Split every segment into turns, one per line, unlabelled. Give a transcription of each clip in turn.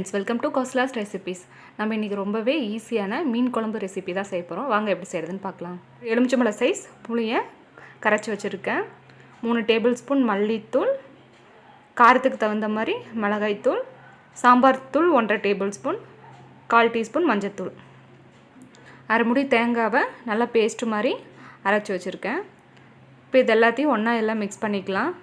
Friends, welcome to Kausala's recipes. நம்ம இன்றைக்கி ரொம்பவே ஈஸியான மீன் குழம்பு ரெசிபி தான் செய்ய போகிறோம். வாங்க எப்படி செய்கிறதுன்னு பார்க்கலாம். எலுமிச்சம்பழம் சைஸ் புளியை கரைச்சி வச்சுருக்கேன். 3 டேபிள் ஸ்பூன் மல்லித்தூள், காரத்துக்கு தகுந்த மாதிரி மிளகாய்த்தூள், சாம்பார் தூள் 1.5 டேபிள் ஸ்பூன், 1/4 டீஸ்பூன் மஞ்சத்தூள், அரை முடி தேங்காவை நல்லா பேஸ்ட்டு மாதிரி அரைச்சி வச்சுருக்கேன். இப்போ இது எல்லாத்தையும் ஒன்றா எல்லாம் மிக்ஸ் பண்ணிக்கலாம்.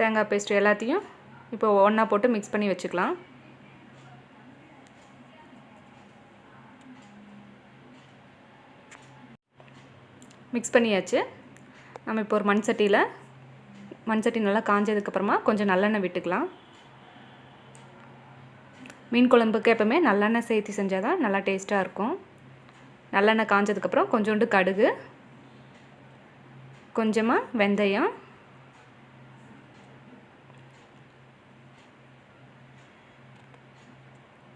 தேங்காய் பேஸ்ட் எல்லாத்தையும் இப்போ ஒன்றா போட்டு மிக்ஸ் பண்ணி வச்சுக்கலாம். மிக்ஸ் பண்ணியாச்சு. நம்ம இப்போ ஒரு மண் சட்டி நல்லா காஞ்சதுக்கப்புறமா கொஞ்சம் நல்லெண்ணெய் விட்டுக்கலாம். மீன் குழம்புக்கு எப்போவுமே நல்லெண்ணெய் சேர்த்து செஞ்சால் தான் நல்லா டேஸ்ட்டாக இருக்கும். நல்லெண்ணெய் காஞ்சதுக்கப்புறம் கொஞ்சோண்டு கடுகு, கொஞ்சமாக வெந்தயம்,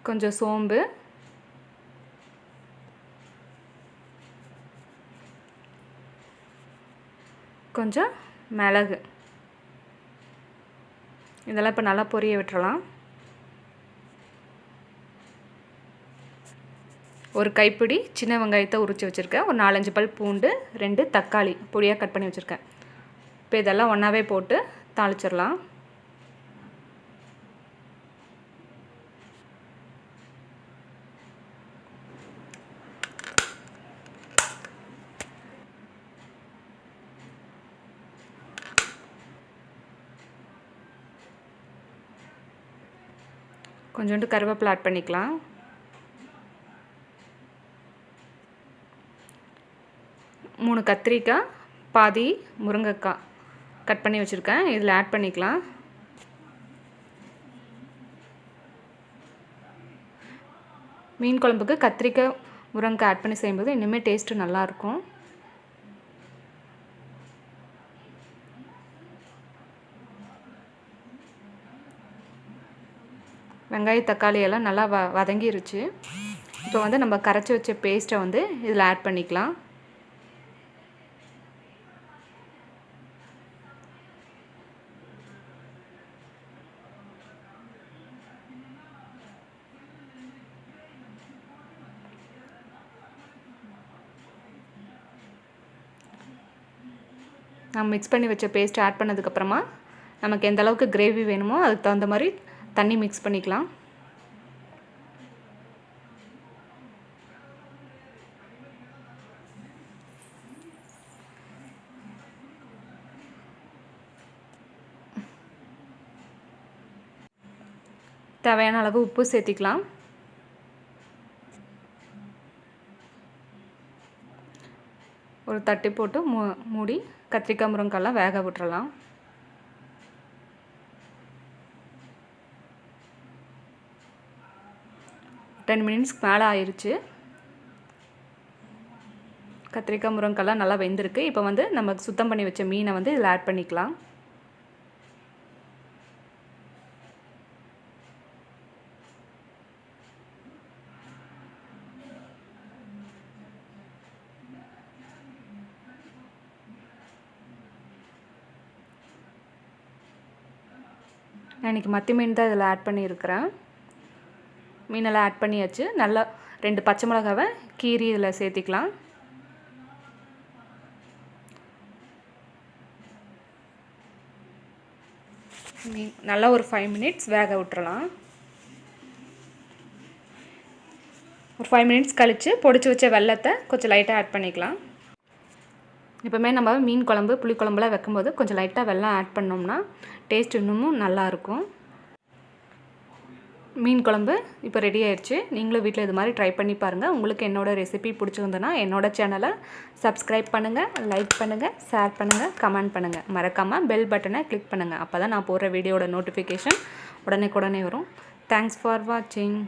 கொஞ்சம் சோம்பு, கொஞ்சம் மிளகு, இதெல்லாம் இப்போ நல்லா பொரிய விட்டுறலாம். ஒரு கைப்பிடி சின்ன வெங்காயத்தை உரித்து வச்சுருக்கேன். ஒரு 4-5 பல் பூண்டு, 2 தக்காளி பொடியாக கட் பண்ணி வச்சுருக்கேன். இப்போ இதெல்லாம் ஒன்றாவே போட்டு தாளிச்சிடலாம். கொஞ்சோண்டு கருவேப்பிலை ஆட் பண்ணிக்கலாம். மூணு கத்திரிக்காய், பாதி முருங்கைக்காய் கட் பண்ணி வச்சுருக்கேன். இதில் ஆட் பண்ணிக்கலாம். மீன் குழம்புக்கு கத்திரிக்காய் முருங்கைக்காய் ஆட் பண்ணி செய்யும்போது இன்னுமே டேஸ்ட்டு நல்லாயிருக்கும். வெங்காய தக்காளி எல்லாம் நல்லா வதங்கிருச்சு. இப்போ வந்து நம்ம கரைச்சி வச்ச பேஸ்ட்டை வந்து இதில் ஆட் பண்ணிக்கலாம். நான் மிக்ஸ் பண்ணி வச்ச பேஸ்ட் ஆட் பண்ணதுக்கப்புறமா நமக்கு எந்த அளவுக்கு கிரேவி வேணுமோ அதுக்கு தகுந்த மாதிரி தண்ணி மிக்ஸ் பண்ணிக்கலாம். தேவையான அளவு உப்பு சேர்த்திக்கலாம். ஒரு தட்டி போட்டு மூடி கத்திரிக்காய் முருங்கைக்காயெல்லாம் வேக விட்டுறலாம். டென் மினிட்ஸ்க்கு மேலே ஆயிடுச்சு. கத்திரிக்காய் முருங்கைக்காயெல்லாம் நல்லா வெந்திருக்கு. இப்போ வந்து நம்ம சுத்தம் பண்ணி வச்ச மீனை வந்து இதில் ஆட் பண்ணிக்கலாம். நான் இன்றைக்கி மத்தி மீன் தான் இதில் ஆட் பண்ணியிருக்கிறேன். மீனெல்லாம் ஆட் பண்ணியாச்சு. நல்லா 2 பச்சை மிளகாவை கீரி இதில் சேர்த்திக்கலாம். நல்லா ஒரு 5 மினிட்ஸ் வேக விட்டுறலாம். ஒரு 5 மினிட்ஸ் கழித்து பொடிச்சு வச்ச வெல்லத்தை கொஞ்சம் லைட்டாக ஆட் பண்ணிக்கலாம். எப்போவுமே நம்ம மீன் குழம்பு புளிக்குழம்புலாம் வைக்கும்போது கொஞ்சம் லைட்டாக வெல்லம் ஆட் பண்ணோம்னா டேஸ்ட் இன்னமும் நல்லாயிருக்கும். மீன் குழம்பு இப்போ ரெடி ஆயிடுச்சு. நீங்களும் வீட்டில் இது மாதிரி ட்ரை பண்ணி பாருங்கள். உங்களுக்கு என்னோடய ரெசிபி பிடிச்சிருந்ததுன்னா என்னோடய சேனலை சப்ஸ்கிரைப் பண்ணுங்கள், லைக் பண்ணுங்கள், ஷேர் பண்ணுங்கள், கமெண்ட் பண்ணுங்கள். மறக்காமல் பெல் பட்டனை கிளிக் பண்ணுங்கள். அப்போ தான் நான் போடுற வீடியோட நோட்டிஃபிகேஷன் உடனே வரும். தேங்க்ஸ் ஃபார் வாட்சிங்.